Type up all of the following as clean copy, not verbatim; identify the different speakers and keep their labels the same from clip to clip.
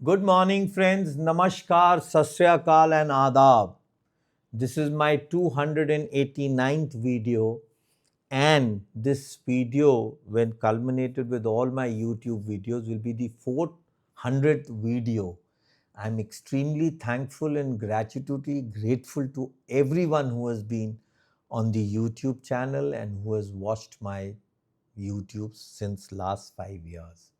Speaker 1: Good morning, friends. Namaskar, Sat Sri Akal and Adab. This is my 289th video, and this video, when culminated with all my YouTube videos, will be the 400th video. I'm extremely thankful and gratitude grateful to everyone who has been on the YouTube channel and who has watched my YouTube since last 5 years.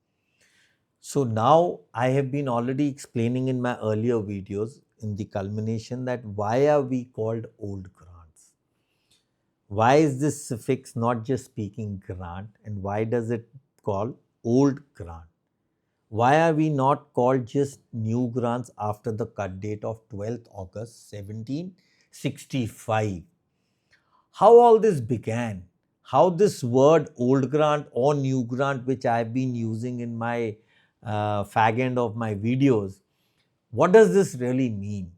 Speaker 1: So now I have been already explaining in my earlier videos in the culmination that why are we called old grants? Why is this suffix not just speaking grant, and why does it call old grant? Why are we not called just new grants after the cut date of 12th August 1765? How all this began, how this word old grant or new grant, which I've been using in my fag end of my videos, what does this really mean?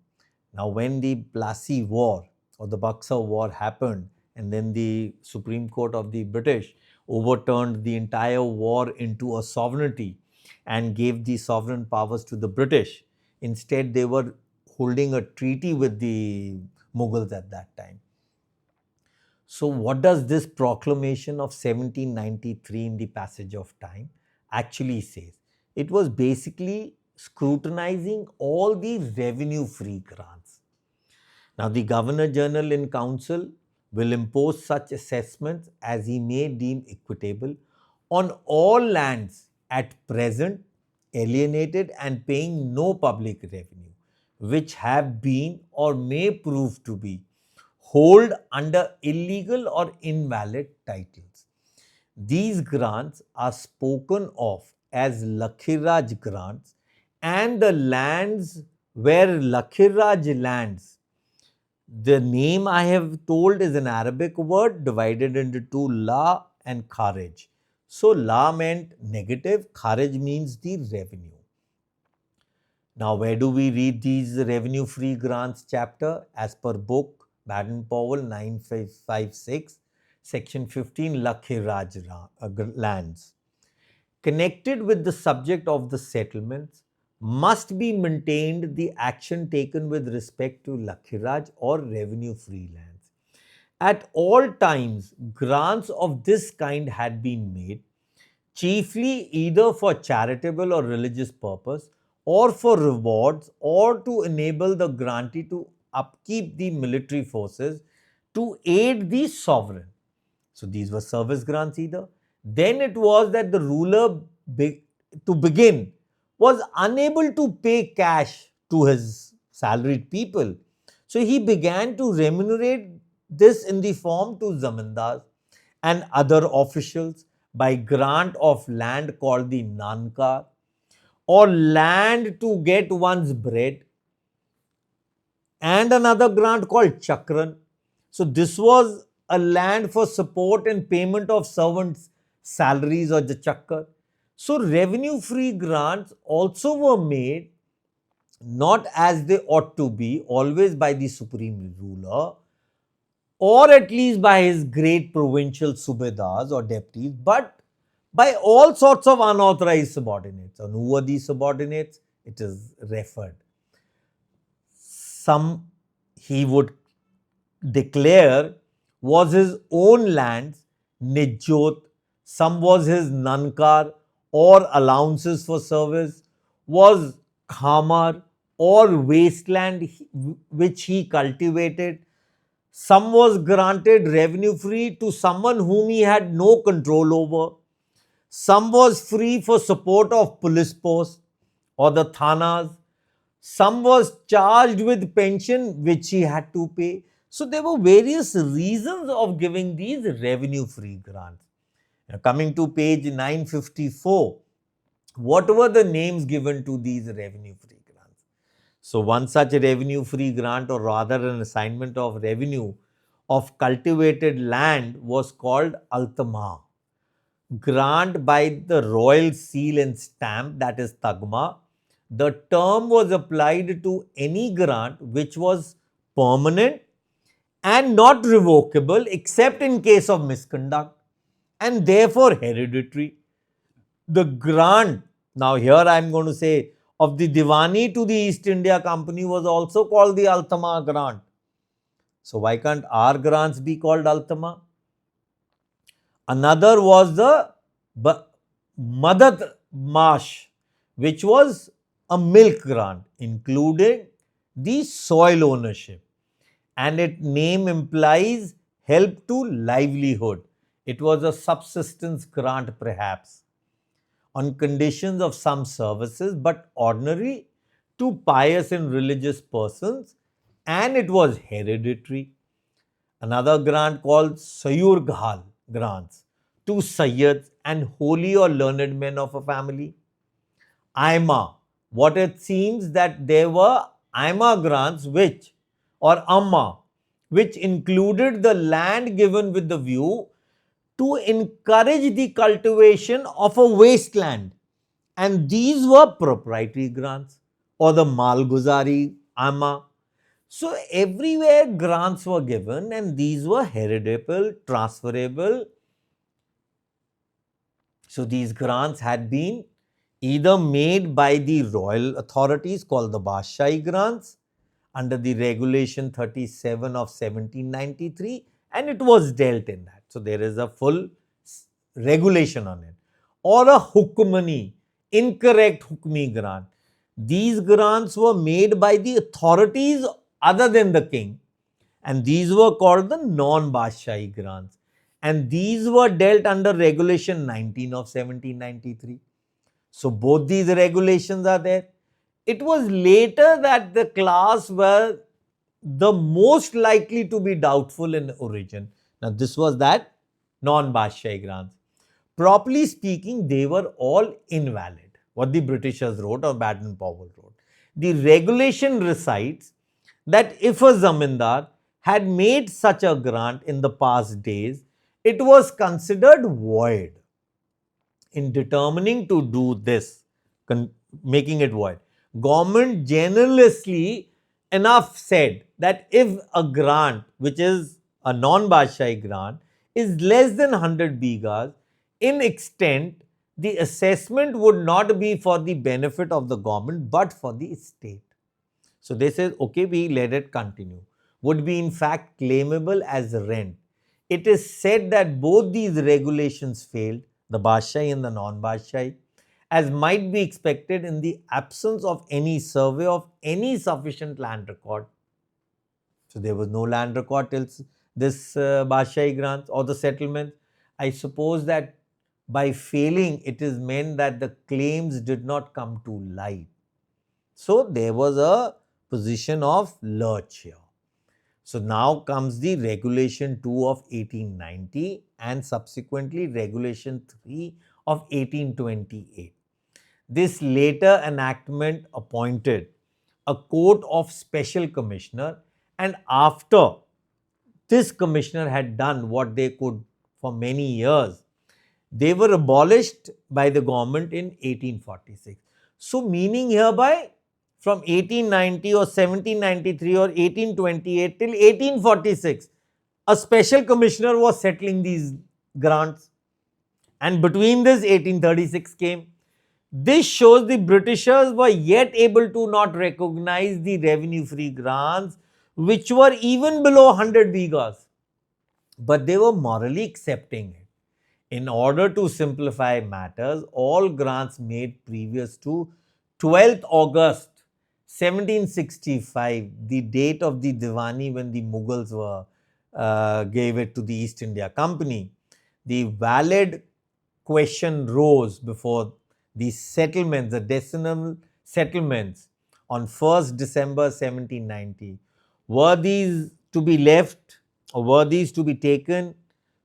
Speaker 1: Now, when the Plassey War or the Buxar War happened, and then the Supreme Court of the British overturned the entire war into a sovereignty and gave the sovereign powers to the British. Instead, they were holding a treaty with the Mughals at that time. So, what does this proclamation of 1793 in the passage of time actually say? It was basically scrutinizing all the revenue free grants. Now, the Governor General in Council will impose such assessments as he may deem equitable on all lands at present alienated and paying no public revenue, which have been or may prove to be hold under illegal or invalid titles. These grants are spoken of as lakhiraj grants, and the lands where lakhiraj lands, the name I have told is an Arabic word divided into two, la and khiraj. So la meant negative, khiraj means the revenue. Now, where do we read these revenue free grants chapter? As per book Baden-Powell 9556, section 15, lakhiraj lands. Connected with the subject of the settlements must be maintained the action taken with respect to lakhiraj or revenue free lands. At all times, grants of this kind had been made, chiefly either for charitable or religious purpose, or for rewards, or to enable the grantee to upkeep the military forces to aid the sovereign. So these were service grants either. Then it was that the ruler to begin was unable to pay cash to his salaried people. So he began to remunerate this in the form to zamindars and other officials by grant of land called the nankar, or land to get one's bread, and another grant called chakran. So this was a land for support and payment of servants' salaries or the chakkar. So revenue free grants also were made not as they ought to be, always by the supreme ruler, or at least by his great provincial subedars or deputies, but by all sorts of unauthorized subordinates. And who are these subordinates? It is referred. Some he would declare was his own lands, nijjot, some was his nankar or allowances for service, was khamar or wasteland which he cultivated. Some was granted revenue free to someone whom he had no control over. Some was free for support of police posts or the thanas. Some was charged with pension which he had to pay. So there were various reasons of giving these revenue free grants. Now, coming to page 954, what were the names given to these revenue free grants? So one such revenue free grant, or rather an assignment of revenue of cultivated land, was called altama. Grant by the royal seal and stamp, that is tagma. The term was applied to any grant which was permanent and not revocable except in case of misconduct, and therefore hereditary. The grant, now here I am going to say of the Diwani to the East India Company was also called the Altama grant. So why can't our grants be called Altama? Another was the Madat Mash, which was a milk grant, including the soil ownership. And its name implies help to livelihood. It was a subsistence grant, perhaps, on conditions of some services, but ordinary to pious and religious persons, and it was hereditary. Another grant called Sayurghal grants to Sayyids and holy or learned men of a family. Aima, what it seems that there were Aima grants which, or Amma, which included the land given with the view to encourage the cultivation of a wasteland, and these were proprietary grants, or the Malguzari Amma. So everywhere grants were given, and these were heritable, transferable. So these grants had been either made by the royal authorities called the Bashahi grants under the regulation 37 of 1793, and it was dealt in that. So there is a full regulation on it. Or a hukmani, incorrect hukmi grant. These grants were made by the authorities other than the king, and these were called the non-Bashahi grants, and these were dealt under regulation 19 of 1793. So both these regulations are there. It was later that the class were the most likely to be doubtful in origin. Now this was that non-Bashahi grants. Properly speaking, they were all invalid, what the Britishers wrote or Baden-Powell wrote. The regulation recites that if a zamindar had made such a grant in the past days, it was considered void. In determining to do this, making it void, government generously enough said that if a grant, which is a non-Bashahi grant, is less than 100 bighas in extent, the assessment would not be for the benefit of the government but for the state. So they said, okay, we let it continue. Would be in fact claimable as rent. It is said that both these regulations failed, the Bashahi and the non-Bashahi, as might be expected in the absence of any survey of any sufficient land record. So there was no land record till this Bashahi grants or the settlement. I suppose that by failing, it is meant that the claims did not come to light. So there was a position of lurch here. So now comes the Regulation 2 of 1890 and subsequently Regulation 3 of 1828. This later enactment appointed a court of special commissioner, and after this commissioner had done what they could for many years, they were abolished by the government in 1846. So meaning hereby from 1890 or 1793 or 1828 till 1846, a special commissioner was settling these grants, and between this 1836 came. This shows the Britishers were yet able to not recognize the revenue-free grants which were even below 100 bighas, but they were morally accepting it. In order to simplify matters, all grants made previous to 12th August 1765, the date of the Diwani when the Mughals gave it to the East India Company, the valid question rose before the settlements, the decimal settlements on 1st December 1790. Were these to be left or were these to be taken?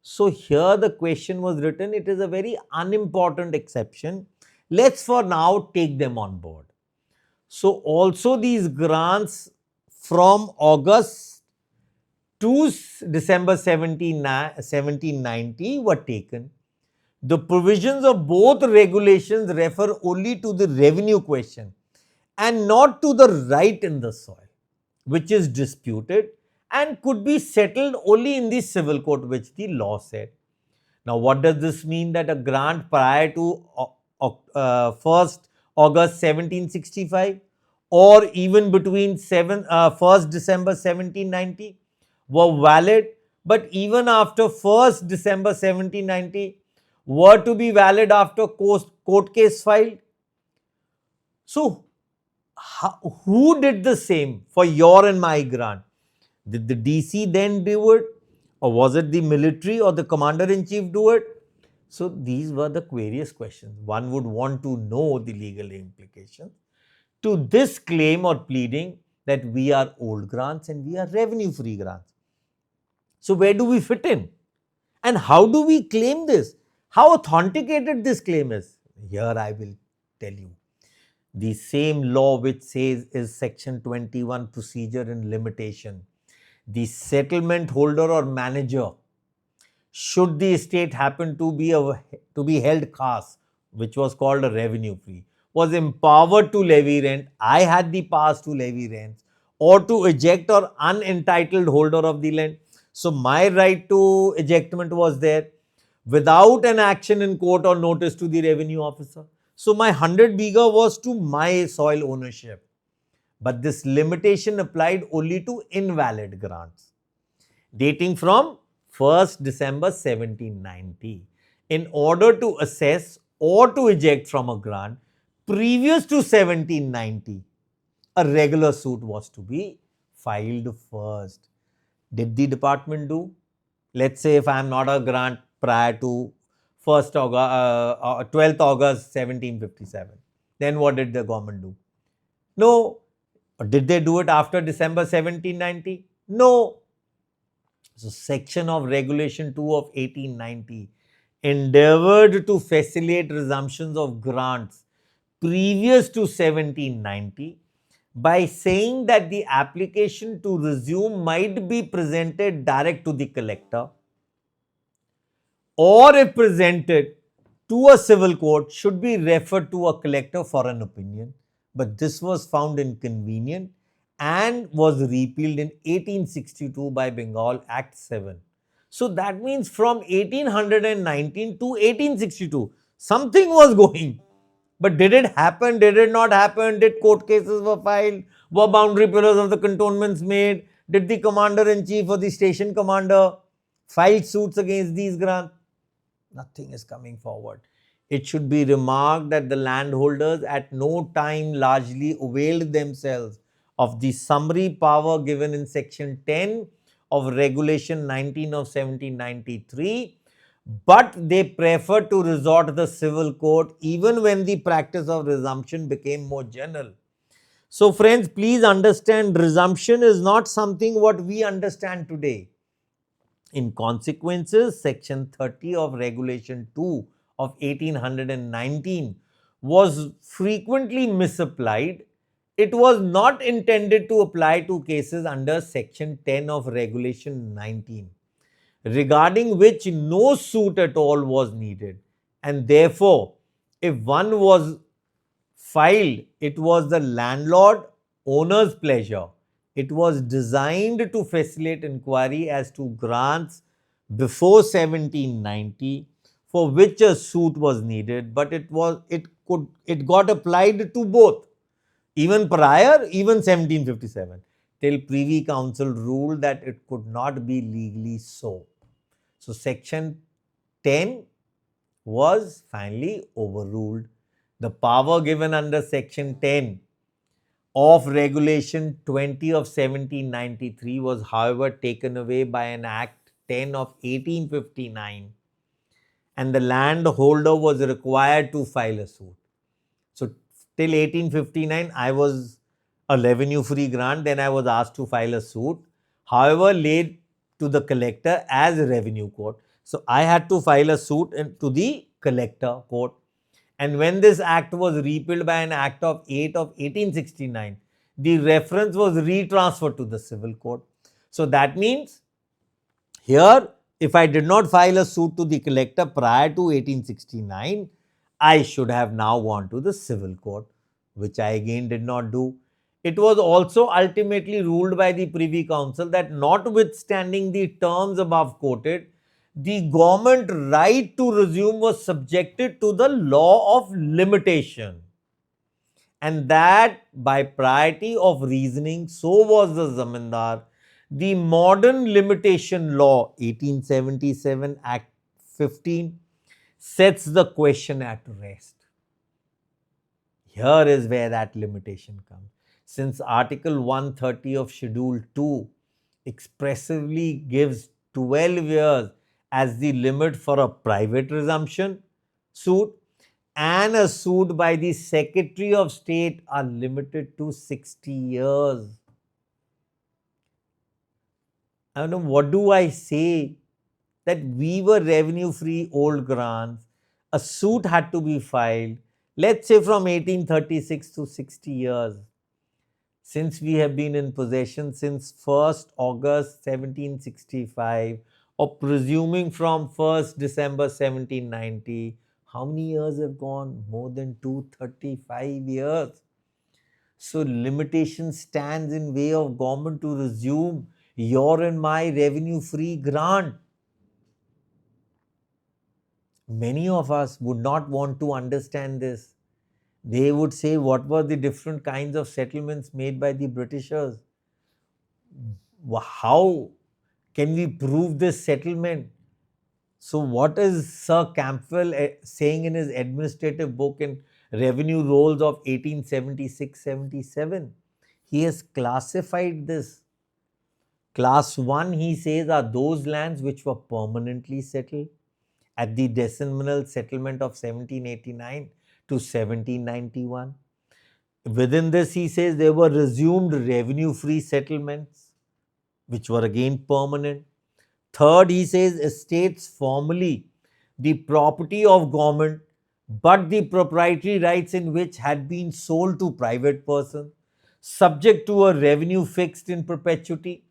Speaker 1: So here the question was written, it is a very unimportant exception. Let's for now take them on board. So also these grants from August to December 1790 were taken. The provisions of both regulations refer only to the revenue question and not to the right in the soil, which is disputed and could be settled only in the civil court, which the law said. Now, what does this mean? That a grant prior to 1st August 1765 or even between 1st December 1790 were valid, but even after 1st December 1790 were to be valid after court case filed. So, who did the same for your and my grant? Did the DC then do it, or was it the military or the commander-in-chief do it? So, these were the various questions. One would want to know the legal implications to this claim or pleading that we are old grants and we are revenue-free grants. So, where do we fit in? And how do we claim this? How authenticated this claim is? Here I will tell you. The same law which says is section 21 procedure and limitation. The settlement holder or manager, should the estate happen to be held khas, which was called a revenue free, was empowered to levy rent. I had the powers to levy rents or to eject or unentitled holder of the land. So my right to ejectment was there without an action in court or notice to the revenue officer. So my 100 bigha was to my soil ownership. But this limitation applied only to invalid grants dating from 1st December 1790. In order to assess or to eject from a grant previous to 1790, a regular suit was to be filed first. Did the department do? Let's say if I am not a grant prior to 12th August 1757, then what did the government do? No. Did they do it after December 1790? No. So, section of Regulation 2 of 1890 endeavored to facilitate resumptions of grants previous to 1790 by saying that the application to resume might be presented direct to the collector, or if presented to a civil court, should be referred to a collector for an opinion. But this was found inconvenient and was repealed in 1862 by Bengal Act 7. So that means from 1819 to 1862, something was going. But did it happen? Did it not happen? Did court cases were filed? Were boundary pillars of the cantonments made? Did the commander-in-chief or the station commander file suits against these grants? Nothing is coming forward. It should be remarked that the landholders at no time largely availed themselves of the summary power given in section 10 of Regulation 19 of 1793, but they preferred to resort to the civil court even when the practice of resumption became more general. So friends, please understand, resumption is not something what we understand today. In consequences, section 30 of Regulation 2 of 1819 was frequently misapplied. It was not intended to apply to cases under section 10 of Regulation 19, regarding which no suit at all was needed. And therefore, if one was filed, it was the landlord owner's pleasure. It was designed to facilitate inquiry as to grants before 1790 for which a suit was needed, but it got applied to both, even prior, even 1757, till Privy Council ruled that it could not be legally so. So section 10 was finally overruled. The power given under section 10 of Regulation 20 of 1793 was, however, taken away by an Act 10 of 1859, and the landholder was required to file a suit. So till 1859, I was a revenue-free grant. Then I was asked to file a suit, however, laid to the collector as a revenue court. So I had to file a suit to the collector court. And when this act was repealed by an Act of 8 of 1869, the reference was retransferred to the civil court. So that means here, if I did not file a suit to the collector prior to 1869, I should have now gone to the civil court, which I again did not do. It was also ultimately ruled by the Privy Council that notwithstanding the terms above quoted, the government right to resume was subjected to the law of limitation. And that by priority of reasoning, so was the zamindar. The modern limitation law, 1877 Act 15, sets the question at rest. Here is where that limitation comes. Since Article 130 of Schedule 2 expressively gives 12 years as the limit for a private resumption suit, and a suit by the Secretary of State are limited to 60 years. I don't know, what do I say? That we were revenue free old grants, a suit had to be filed, let's say from 1836 to 60 years. Since we have been in possession since 1st August 1765, or presuming from 1st December 1790, how many years have gone? More than 235 years. So limitation stands in way of government to resume your and my revenue free grant. Many of us would not want to understand this. They would say, what were the different kinds of settlements made by the Britishers? How can we prove this settlement? So what is Sir Campbell saying in his administrative book in Revenue Rolls of 1876-77? He has classified this. Class 1, he says, are those lands which were permanently settled at the decimal settlement of 1789 to 1791. Within this, he says, there were resumed revenue-free settlements, which were again permanent. Third, he says, estates formerly the property of government, but the proprietary rights in which had been sold to private persons, subject to a revenue fixed in perpetuity.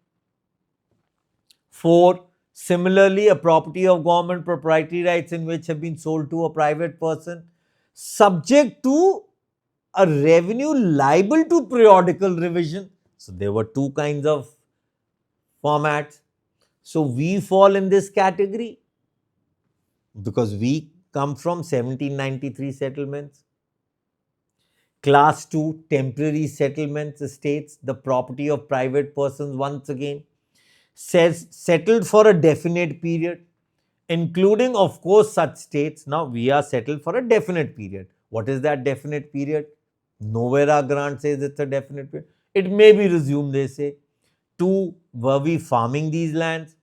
Speaker 1: Four, similarly, a property of government, proprietary rights in which have been sold to a private person, subject to a revenue liable to periodical revision. So there were two kinds of formats. So we fall in this category because we come from 1793 settlements. Class 2, temporary settlements, estates, the property of private persons once again, says settled for a definite period, including, of course, such states. Now, we are settled for a definite period. What is that definite period? Nowhere our grant says it's a definite period. It may be resumed, they say. 2, were we farming these lands?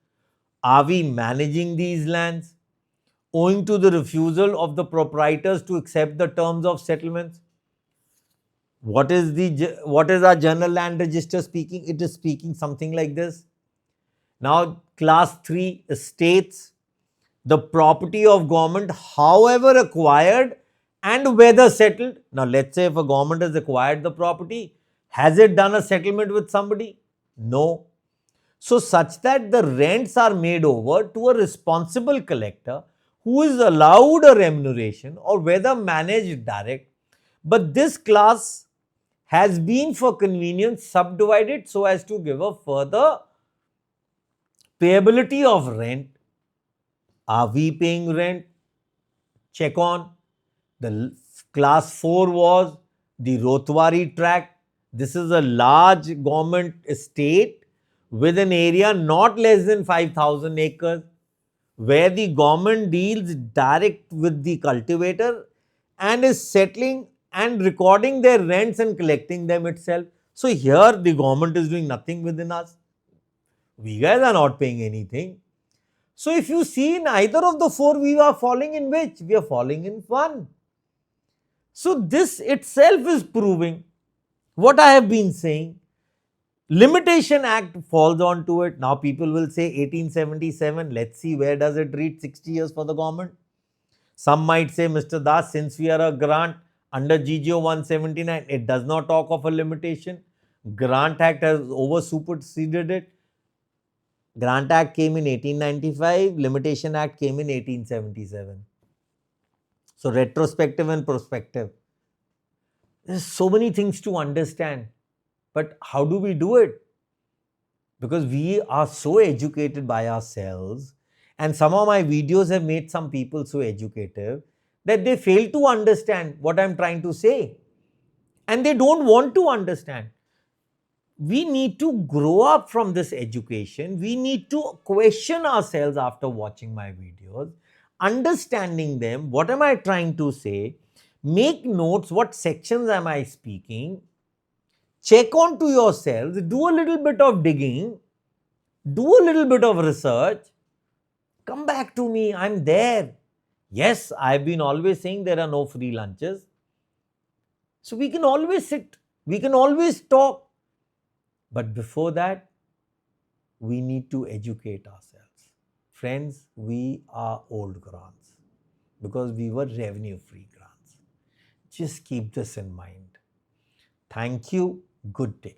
Speaker 1: Are we managing these lands? Owing to the refusal of the proprietors to accept the terms of settlements. What is our general land register speaking? It is speaking something like this. Now, class 3, estates, the property of government, however acquired and whether settled. Now, let's say if a government has acquired the property, has it done a settlement with somebody? No. So, such that the rents are made over to a responsible collector who is allowed a remuneration, or whether managed direct. But this class has been for convenience subdivided so as to give a further payability of rent. Are we paying rent? Check on. The class 4 was the Rotwari tract. This is a large government estate with an area not less than 5,000 acres, where the government deals direct with the cultivator and is settling and recording their rents and collecting them itself. So here the government is doing nothing within us. We guys are not paying anything. So if you see in either of the 4, we are falling in which? We are falling in 1. So this itself is proving what I have been saying. Limitation Act falls onto it. Now people will say 1877. Let's see, where does it read 60 years for the government? Some might say, Mr. Das, since we are a grant under GGO 179, it does not talk of a limitation. Grant Act has over superseded it. Grant Act came in 1895, Limitation Act came in 1877. So retrospective and prospective. There's so many things to understand, but how do we do it? Because we are so educated by ourselves, and some of my videos have made some people so educative that they fail to understand what I'm trying to say. and they don't want to understand. We need to grow up from this education. We need to question ourselves after watching my videos, understanding them. What am I trying to say? Make notes. What sections am I speaking? Check on to yourselves. Do a little bit of digging. Do a little bit of research. Come back to me. I'm there. Yes, I've been always saying there are no free lunches. So we can always sit. We can always talk. But before that, we need to educate ourselves. Friends, we are old grants because we were revenue-free grants. Just keep this in mind. Thank you. Good day.